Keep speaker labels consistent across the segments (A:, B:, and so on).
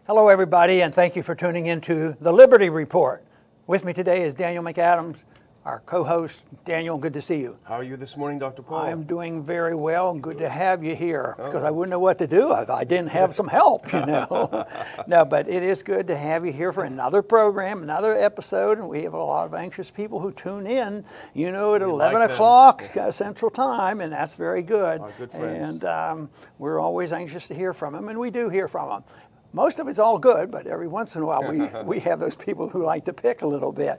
A: Hello, everybody, and thank you for tuning into the Liberty Report. With me today is Daniel McAdams, our co-host. Daniel, good to see you.
B: How are you this morning, Dr. Paul?
A: I'm doing very well. Good to have you here because I wouldn't know what to do if I didn't have some help, you know. No, but it is good to have you here for another program, another episode, and we have a lot of anxious people who tune in, you know, at 11 o'clock Central Time, and that's very good.
B: Our good friends.
A: And we're always anxious to hear from them, and we do hear from them. Most of it's all good, but every once in a while we have those people who like to pick a little bit.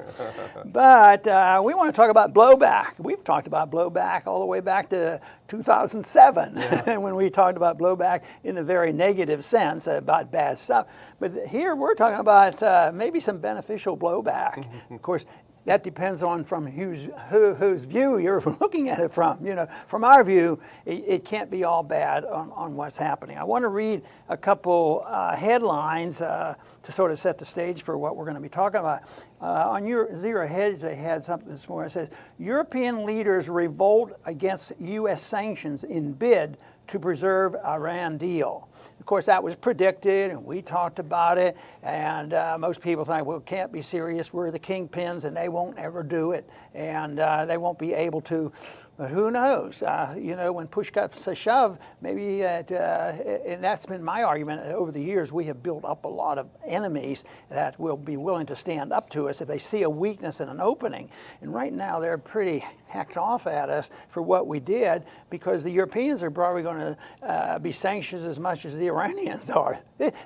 A: But we want to talk about blowback. We've talked about blowback all the way back to 2007 when we talked about blowback in a very negative sense about bad stuff. But here we're talking about maybe some beneficial blowback. Of course, that depends on from whose view you're looking at it from. You know, from our view, it can't be all bad on what's happening. I want to read a couple headlines to sort of set the stage for what we're going to be talking about. On your Zero Hedge, they had something this morning that says, European leaders revolt against U.S. sanctions in bid to preserve Iran deal. Of course, that was predicted, and we talked about it, and most people think, well, it can't be serious. We're the kingpins, and they won't ever do it, and they won't be able to. But who knows? You know, when push comes to shove, maybe, and that's been my argument over the years, we have built up a lot of enemies that will be willing to stand up to us if they see a weakness in an opening. And right now, they're pretty hacked off at us for what we did because the Europeans are probably going to be sanctioned as much as the Iranians are.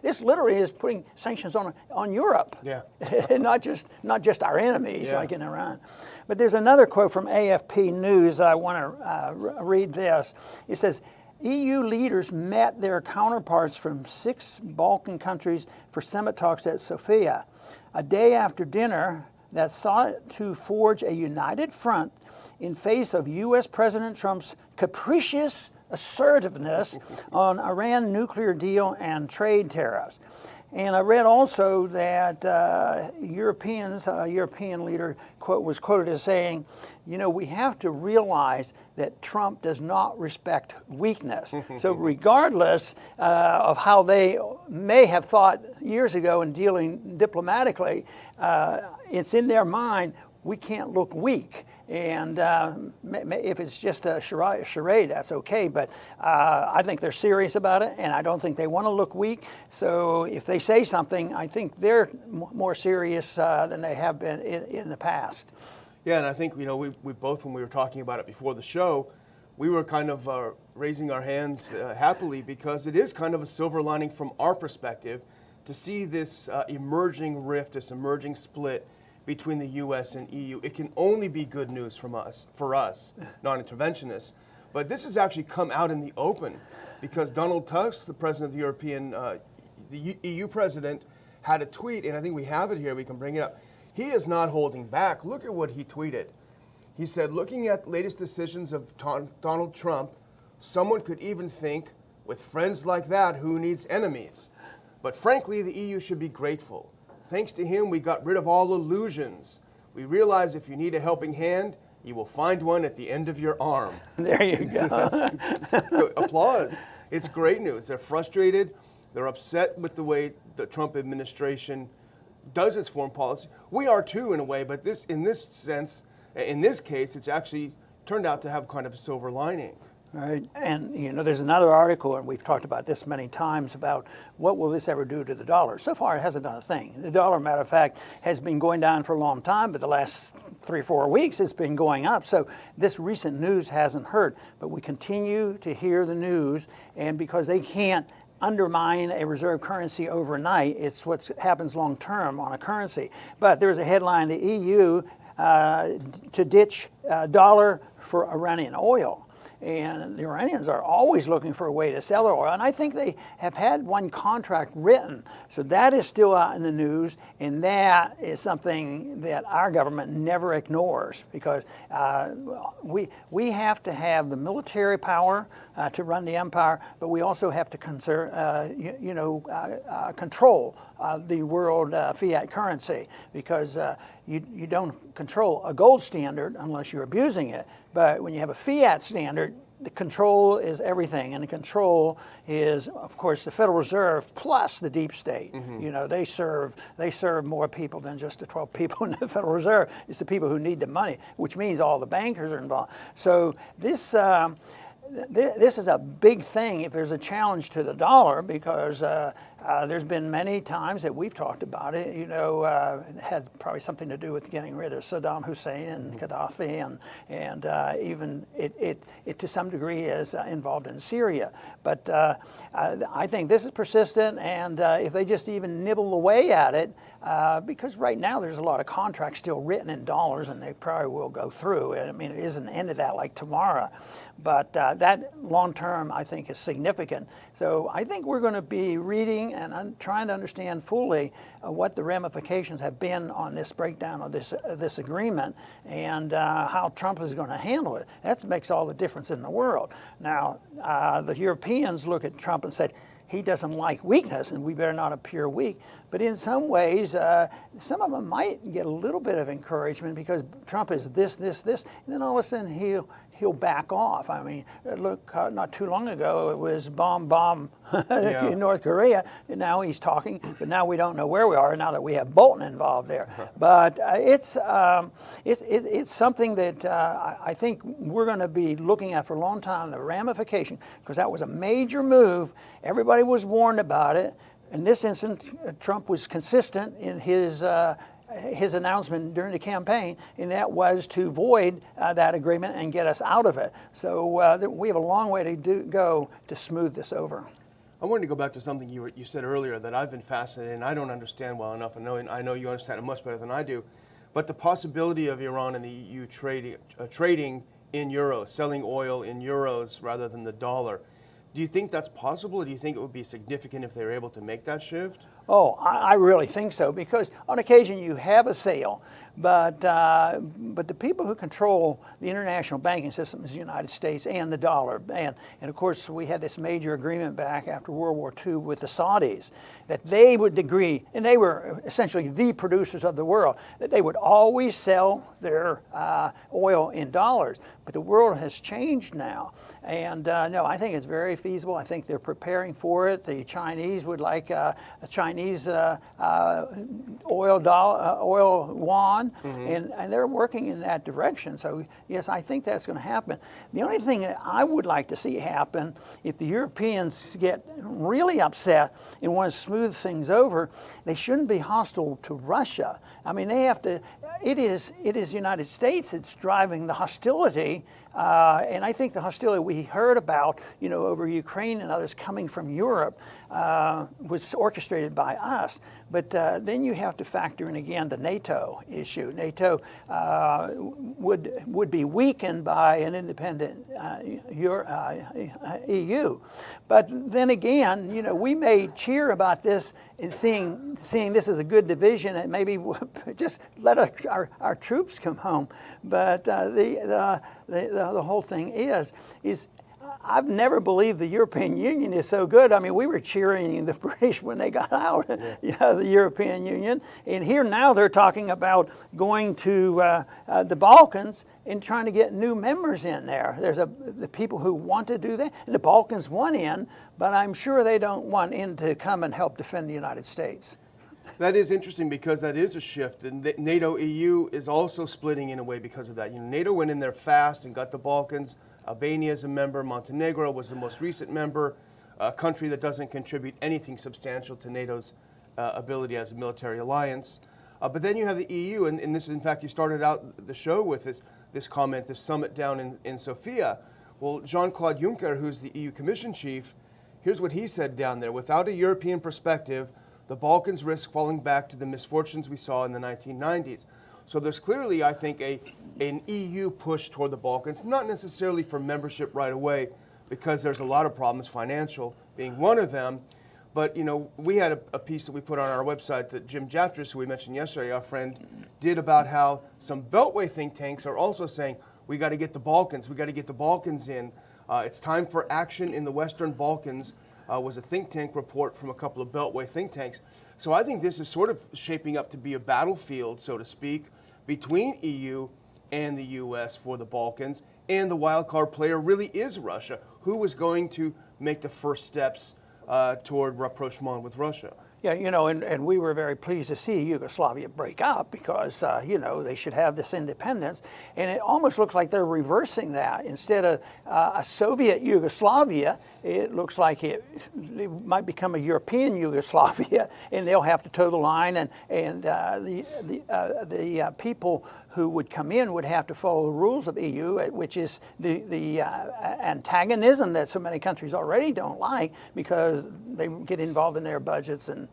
A: This literally is putting sanctions on Europe, not just our enemies like in Iran. But there's another quote from AFP News. I want to read this. It says, EU leaders met their counterparts from 6 Balkan countries for summit talks at Sofia. A day after dinner that sought to forge a united front in face of U.S. President Trump's capricious assertiveness on Iran nuclear deal and trade tariffs. And I read also that a European leader was quoted as saying, you know, we have to realize that Trump does not respect weakness. So regardless of how they may have thought years ago in dealing diplomatically, it's in their mind, we can't look weak. And if it's just a charade, that's okay. But I think they're serious about it, and I don't think they want to look weak. So if they say something, I think they're more serious than they have been in the past.
B: Yeah, and I think, you know, we both, when we were talking about it before the show, we were kind of raising our hands happily because it is kind of a silver lining from our perspective to see this emerging rift, this emerging split between the U.S. and EU. It can only be good news for us, non-interventionists. But this has actually come out in the open because Donald Tusk, the president of the the EU president, had a tweet, and I think we have it here, we can bring it up. He is not holding back. Look at what he tweeted. He said, looking at latest decisions of Donald Trump, someone could even think, with friends like that, who needs enemies? But frankly, the EU should be grateful. Thanks to him, we got rid of all illusions. We realize if you need a helping hand, you will find one at the end of your arm.
A: There you go.
B: Applause. It's great news. They're frustrated. They're upset with the way the Trump administration does its foreign policy. We are too, in a way, but in this case, it's actually turned out to have kind of a silver lining.
A: Right, and you know, there's another article, and we've talked about this many times, about what will this ever do to the dollar. So far, it hasn't done a thing. The dollar, matter of fact, has been going down for a long time, but the last 3 or 4 weeks, it's been going up. So this recent news hasn't hurt, but we continue to hear the news, and because they can't undermine a reserve currency overnight, it's what happens long term on a currency. But there's a headline, the EU to ditch dollar for Iranian oil. And the Iranians are always looking for a way to sell their oil. And I think they have had one contract written. So that is still out in the news. And that is something that our government never ignores because we have to have the military power to run the empire, but we also have to control the world fiat currency because you don't control a gold standard unless you're abusing it. But when you have a fiat standard, the control is everything, and the control is, of course, the Federal Reserve plus the deep state. You know, they serve more people than just the 12 people in the Federal Reserve. It's the people who need the money, which means all the bankers are involved. So this is a big thing if there's a challenge to the dollar, because there's been many times that we've talked about it. You know, it had probably something to do with getting rid of Saddam Hussein and Gaddafi, and even it to some degree is involved in Syria. But I think this is persistent, and if they just even nibble away at it, because right now there's a lot of contracts still written in dollars, and they probably will go through. I mean, it isn't the end of that like tomorrow, but that long term I think is significant. So I think we're going to be reading and trying to understand fully what the ramifications have been on this breakdown of this agreement, and how Trump is going to handle it. That makes all the difference in the world. Now, the Europeans look at Trump and said, he doesn't like weakness, and we better not appear weak. But in some ways, some of them might get a little bit of encouragement because Trump is this, and then all of a sudden he'll back off. I mean, look, not too long ago it was bomb in North Korea, and now he's talking, but now we don't know where we are now that we have Bolton involved there. But it's something that I think we're going to be looking at for a long time, the ramification, because that was a major move. Everybody was warned about it. In this instance, Trump was consistent in his announcement during the campaign, and that was to void that agreement and get us out of it. So we have a long way to go to smooth this over.
B: I wanted to go back to something you said earlier that I've been fascinated and I don't understand well enough. I know you understand it much better than I do. But the possibility of Iran and the EU trading in euros, selling oil in euros rather than the dollar. Do you think that's possible, or do you think it would be significant if they were able to make that shift?
A: Oh, I really think so, because on occasion you have a sale, but the people who control the international banking system is the United States and the dollar. And of course, we had this major agreement back after World War II with the Saudis that they would agree, and they were essentially the producers of the world, that they would always sell their oil in dollars. But the world has changed now. And no, I think it's very feasible. I think they're preparing for it. The Chinese would like a Chinese oil yuan, and they're working in that direction. So yes, I think that's going to happen. The only thing that I would like to see happen, if the Europeans get really upset and want to smooth things over, they shouldn't be hostile to Russia. I mean, they have to. It is the United States that's driving the hostility. And I think the hostility we heard about, over Ukraine and others coming from Europe was orchestrated by us. But then you have to factor in again the NATO issue. NATO would be weakened by an independent EU. But then again, we may cheer about this and seeing this as a good division, and maybe just let our troops come home. But the whole thing is I've never believed the European Union is so good. I mean, we were cheering the British when they got out of the European Union. And here now they're talking about going to the Balkans and trying to get new members in there. There's the people who want to do that. And the Balkans want in, but I'm sure they don't want in to come and help defend the United States.
B: That is interesting because that is a shift. And NATO EU is also splitting in a way because of that. NATO went in there fast and got the Balkans. Albania is a member. Montenegro was the most recent member, a country that doesn't contribute anything substantial to NATO's ability as a military alliance. But then you have the EU, and this, in fact, you started out the show with this comment, this summit down in Sofia. Well, Jean-Claude Juncker, who's the EU Commission chief, here's what he said down there. Without a European perspective, the Balkans risk falling back to the misfortunes we saw in the 1990s. So there's clearly, I think, an EU push toward the Balkans, not necessarily for membership right away, because there's a lot of problems, financial being one of them. But, we had a piece that we put on our website that Jim Jatras, who we mentioned yesterday, our friend, did about how some Beltway think tanks are also saying, we got to get the Balkans in. It's time for action in the Western Balkans, was a think tank report from a couple of Beltway think tanks. So I think this is sort of shaping up to be a battlefield, so to speak, between EU and the U.S. for the Balkans. and the wild card player really is Russia. Who was going to make the first steps toward rapprochement with Russia?
A: Yeah, and we were very pleased to see Yugoslavia break up because, they should have this independence. And it almost looks like they're reversing that. Instead of a Soviet Yugoslavia, it looks like it might become a European Yugoslavia, and they'll have to toe the line, and the people who would come in would have to follow the rules of EU, which is the antagonism that so many countries already don't like because they get involved in their budgets and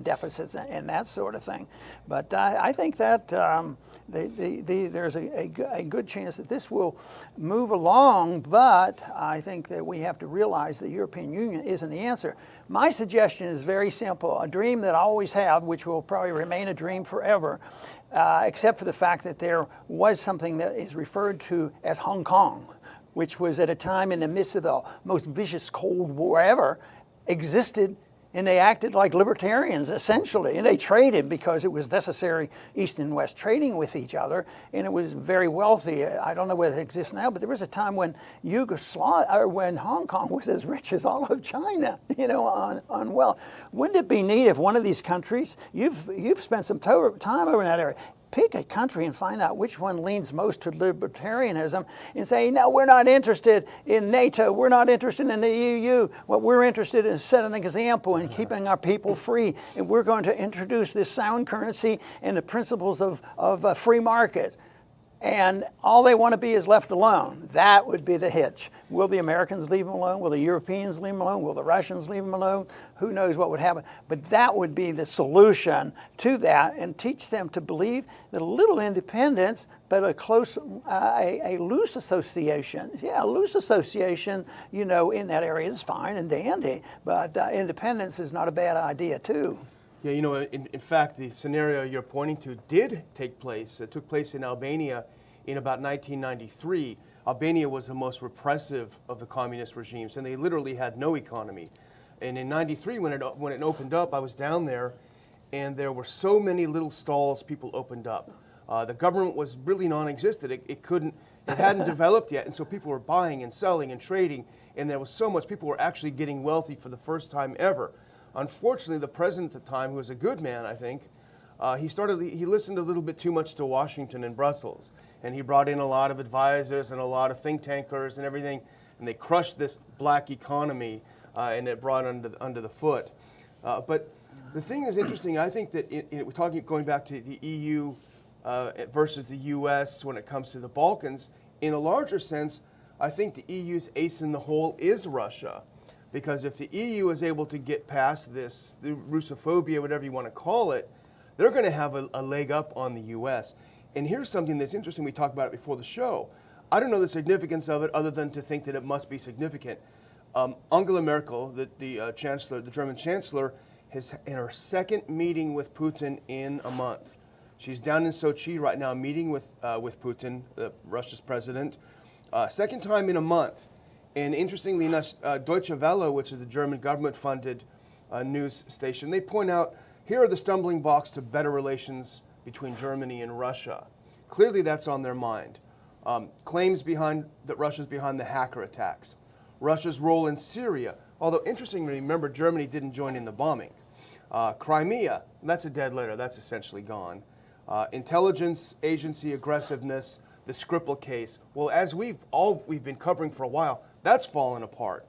A: deficits and that sort of thing. But I think that there's a good chance that this will move along, but I think that we have to realize the European Union isn't the answer. My suggestion is very simple, a dream that I always have, which will probably remain a dream forever, except for the fact that there was something that is referred to as Hong Kong, which was at a time in the midst of the most vicious Cold War ever, existed, and they acted like libertarians essentially, and they traded because it was necessary East and West trading with each other, and it was very wealthy. I don't know whether it exists now, but there was a time when when Hong Kong was as rich as all of China, on wealth. Wouldn't it be neat if one of these countries, you've spent some time over in that area, pick a country and find out which one leans most to libertarianism and say, no, we're not interested in NATO, we're not interested in the EU. What we're interested in is setting an example and keeping our people free. And we're going to introduce this sound currency and the principles of free market. And all they want to be is left alone. That would be the hitch. Will the Americans leave them alone? Will the Europeans leave them alone? Will the Russians leave them alone? Who knows what would happen? But that would be the solution to that, and teach them to believe that a little independence, but a loose association. Yeah, a loose association, in that area is fine and dandy, but independence is not a bad idea too.
B: Yeah, in fact, the scenario you're pointing to did take place. It took place in Albania in about 1993. Albania was the most repressive of the communist regimes, and they literally had no economy. And in '93, when it opened up, I was down there, and there were so many little stalls people opened up. The government was really non-existent. It hadn't developed yet, and so people were buying and selling and trading, and there was so much. People were actually getting wealthy for the first time ever. Unfortunately, the president at the time, who was a good man, I think, he listened a little bit too much to Washington and Brussels, and he brought in a lot of advisors and a lot of think tankers and everything, and they crushed this black economy, and it brought under the foot. But the thing is interesting. I think that we're talking going back to the EU versus the U.S. when it comes to the Balkans. In a larger sense, I think the EU's ace in the hole is Russia. Because if the EU is able to get past this, the Russophobia, whatever you want to call it, they're going to have a leg up on the U.S. And here's something that's interesting. We talked about it before the show. I don't know the significance of it other than to think that it must be significant. Angela Merkel, the chancellor, the German chancellor, is in her second meeting with Putin in a month. She's down in Sochi right now meeting with Putin, Russia's president, second time in a month. And interestingly enough, Deutsche Welle, which is the German government-funded news station, they point out, here are the stumbling blocks to better relations between Germany and Russia. Clearly that's on their mind. Claims that Russia's behind the hacker attacks. Russia's role in Syria, although interestingly, remember, Germany didn't join in the bombing. Crimea, that's a dead letter, that's essentially gone. Intelligence agency aggressiveness, the Skripal case. Well, as we've been covering for a while, that's fallen apart.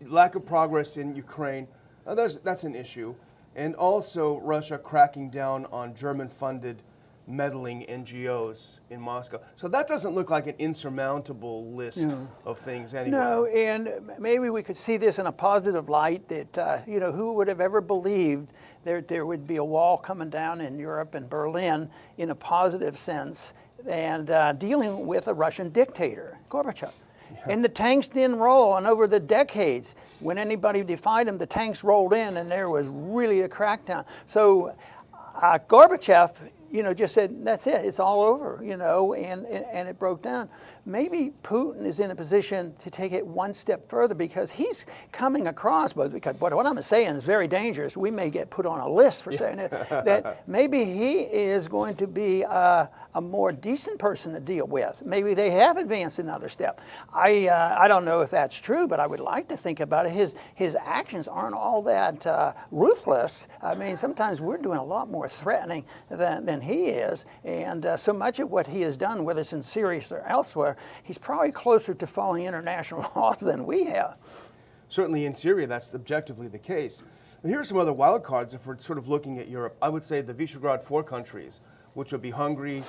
B: Lack of progress in Ukraine, that's an issue. And also Russia cracking down on German-funded meddling NGOs in Moscow. So that doesn't look like an insurmountable list of things anyway.
A: No, and maybe we could see this in a positive light that, who would have ever believed there would be a wall coming down in Europe and Berlin in a positive sense, and dealing with a Russian dictator, Gorbachev. Yeah. And the tanks didn't roll, and over the decades, when anybody defied them, the tanks rolled in, and there was really a crackdown. So Gorbachev, just said, that's it, it's all over, and it broke down. maybe Putin is in a position to take it one step further because he's coming across, but what I'm saying is very dangerous. We may get put on a list for saying it, that maybe he is going to be a more decent person to deal with. Maybe they have advanced another step. I don't know if that's true, but I would like to think about it. His actions aren't all that ruthless. I mean, sometimes we're doing a lot more threatening than he is, and so much of what he has done, whether it's in Syria or elsewhere, he's probably closer to following international laws than we have.
B: Certainly in Syria, that's objectively the case. And here are some other wild cards if we're sort of looking at Europe. I would say the Visegrad 4 countries, which would be Hungary,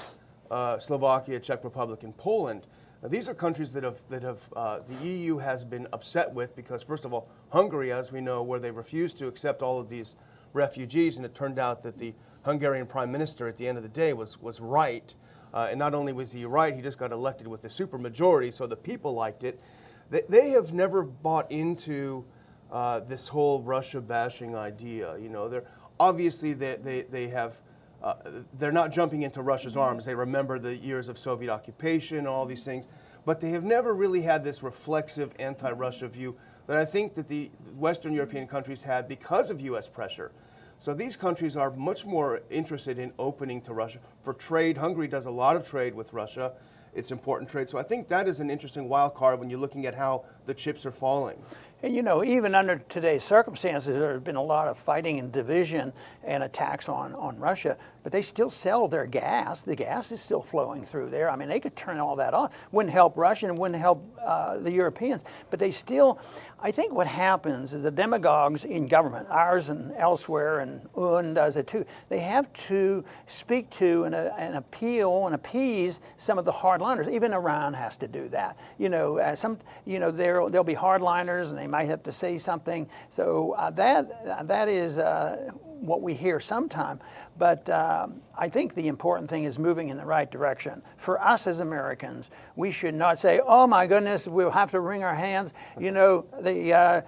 B: Slovakia, Czech Republic, and Poland. Now, these are countries that the EU has been upset with because, first of all, Hungary, as we know, where they refused to accept all of these refugees, and it turned out that the Hungarian prime minister at the end of the day was right. And not only was he right, he just got elected with a supermajority, so the people liked it. They have never bought into this whole Russia bashing idea. You know, they're obviously they have. They're not jumping into Russia's arms. They remember the years of Soviet occupation and all these things, but they have never really had this reflexive anti-Russia view that I think that the Western European countries had because of U.S. pressure. So these countries are much more interested in opening to Russia for trade. Hungary does a lot of trade with Russia. It's important trade. So I think that is an interesting wild card when you're looking at how the chips are falling.
A: And you know, even under today's circumstances, there has been a lot of fighting and division and attacks on Russia, but they still sell their gas. The gas is still flowing through there. I mean, they could turn all that off. Wouldn't help Russia and wouldn't help the Europeans, but they still, I think what happens is the demagogues in government, ours and elsewhere, and UN does it too, they have to speak to and appeal and appease some of the hardliners. Even Iran has to do that. You know, there'll be hardliners and they might have to say something. So that is what we hear sometime. But I think the important thing is moving in the right direction. For us as Americans, we should not say, "Oh my goodness, we'll have to wring our hands." You know, the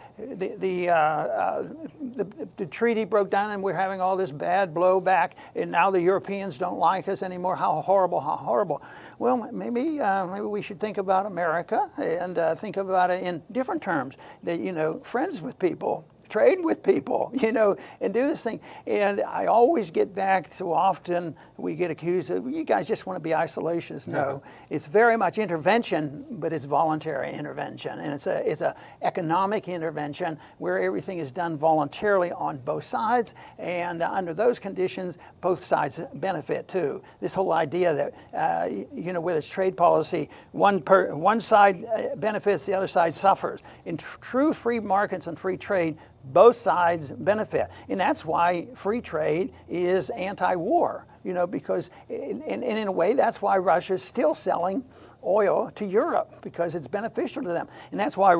A: treaty broke down, and we're having all this bad blowback, and now the Europeans don't like us anymore. How horrible! How horrible! Well, maybe we should think about America and think about it in different terms. That, you know, friends with people, trade with people, you know, and do this thing. And I always get back, so often we get accused of, you guys just want to be isolationists. No, it's very much intervention, but it's voluntary intervention. And it's a economic intervention where everything is done voluntarily on both sides. And under those conditions, both sides benefit too. This whole idea that, you know, whether it's trade policy, one side benefits, the other side suffers. In true free markets and free trade, both sides benefit. And that's why free trade is anti-war, you know, because in a way, that's why Russia is still selling oil to Europe, because it's beneficial to them. And that's why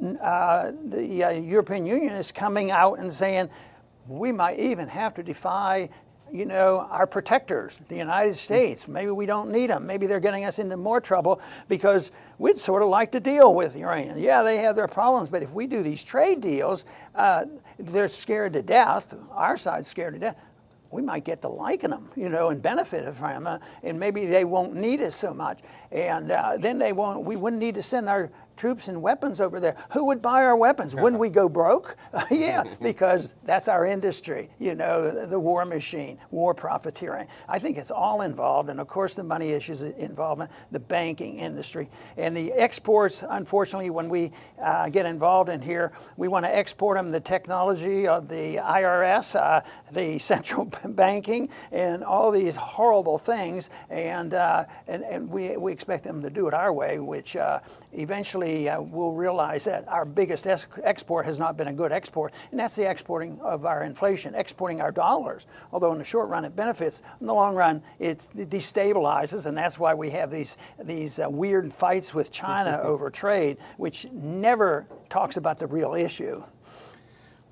A: the European Union is coming out and saying, we might even have to defy, you know, our protectors, the United States. Maybe we don't need them. Maybe they're getting us into more trouble because we'd sort of like to deal with the Iranians. Yeah, they have their problems, but if we do these trade deals, they're scared to death. Our side's scared to death. We might get to liking them, you know, and benefit from them, and maybe they won't need us so much. And then we wouldn't need to send our troops and weapons over there. Who would buy our weapons? Wouldn't we go broke? Yeah, because that's our industry, you know, the war machine, war profiteering. I think it's all involved, and of course the money issues involvement, the banking industry, and the exports. Unfortunately, when we get involved in here, we want to export them the technology of the IRS, the central banking, and all these horrible things, and we expect them to do it our way, which eventually we'll realize that our biggest export has not been a good export, and that's the exporting of our inflation, exporting our dollars. Although in the short run it benefits, in the long run it destabilizes, and that's why we have these weird fights with China over trade, which never talks about the real issue.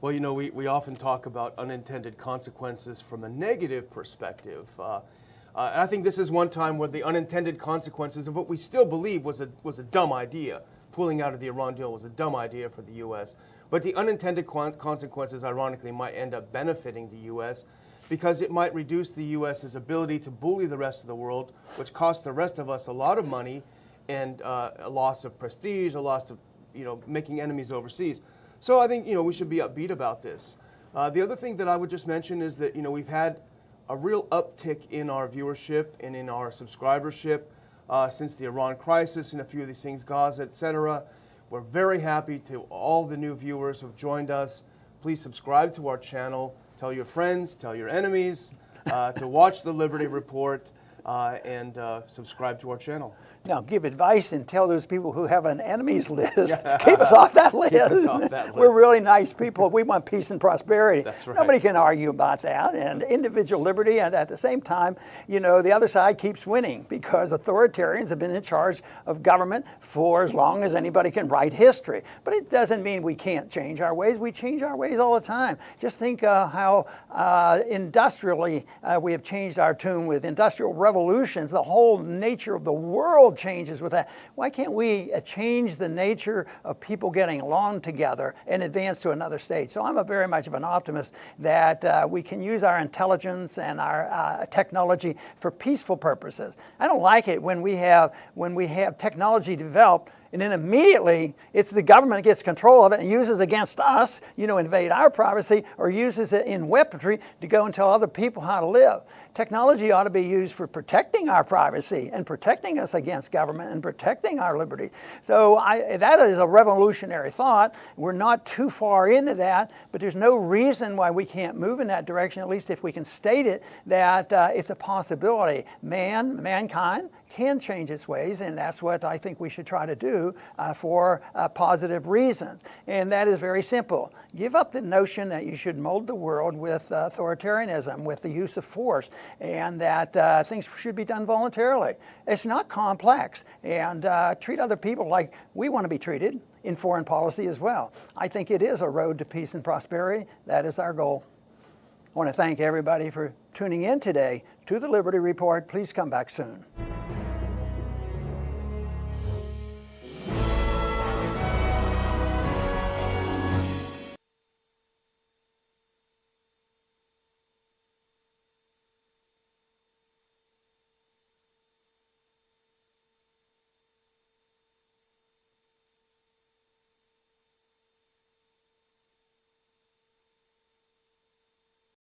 B: Well, you know, we often talk about unintended consequences from a negative perspective. And I think this is one time where the unintended consequences of what we still believe was a dumb idea. Pulling out of the Iran deal was a dumb idea for the U.S. But the unintended consequences, ironically, might end up benefiting the U.S. because it might reduce the U.S.'s ability to bully the rest of the world, which costs the rest of us a lot of money, and a loss of prestige, a loss of making enemies overseas. So I think we should be upbeat about this. The other thing that I would just mention is that we've had a real uptick in our viewership and in our subscribership since the Iran crisis and a few of these things, Gaza, etc. We're very happy to all the new viewers who've joined us. Please subscribe to our channel. Tell your friends, tell your enemies to watch the Liberty Report and subscribe to our channel.
A: Now, give advice and tell those people who have an enemies list, keep us off that list.
B: Keep us off that list.
A: We're really nice people. We want peace and prosperity.
B: That's right.
A: Nobody can argue about that. And individual liberty, and at the same time, the other side keeps winning because authoritarians have been in charge of government for as long as anybody can write history. But it doesn't mean we can't change our ways. We change our ways all the time. Just think how industrially we have changed our tune with industrial revolutions. The whole nature of the world changes with that. Why can't we change the nature of people getting along together and advance to another stage? So I'm very much of an optimist that we can use our intelligence and our technology for peaceful purposes. I don't like it when we have technology developed and then immediately it's the government that gets control of it and uses against us, invade our privacy or uses it in weaponry to go and tell other people how to live. Technology ought to be used for protecting our privacy and protecting us against government and protecting our liberty. So that is a revolutionary thought. We're not too far into that, but there's no reason why we can't move in that direction, at least if we can state it, that it's a possibility. Mankind can change its ways, and that's what I think we should try to do for positive reasons. And that is very simple. Give up the notion that you should mold the world with authoritarianism, with the use of force, and that things should be done voluntarily. It's not complex, and treat other people like we want to be treated in foreign policy as well. I think it is a road to peace and prosperity. That is our goal. I want to thank everybody for tuning in today to the Liberty Report. Please come back soon.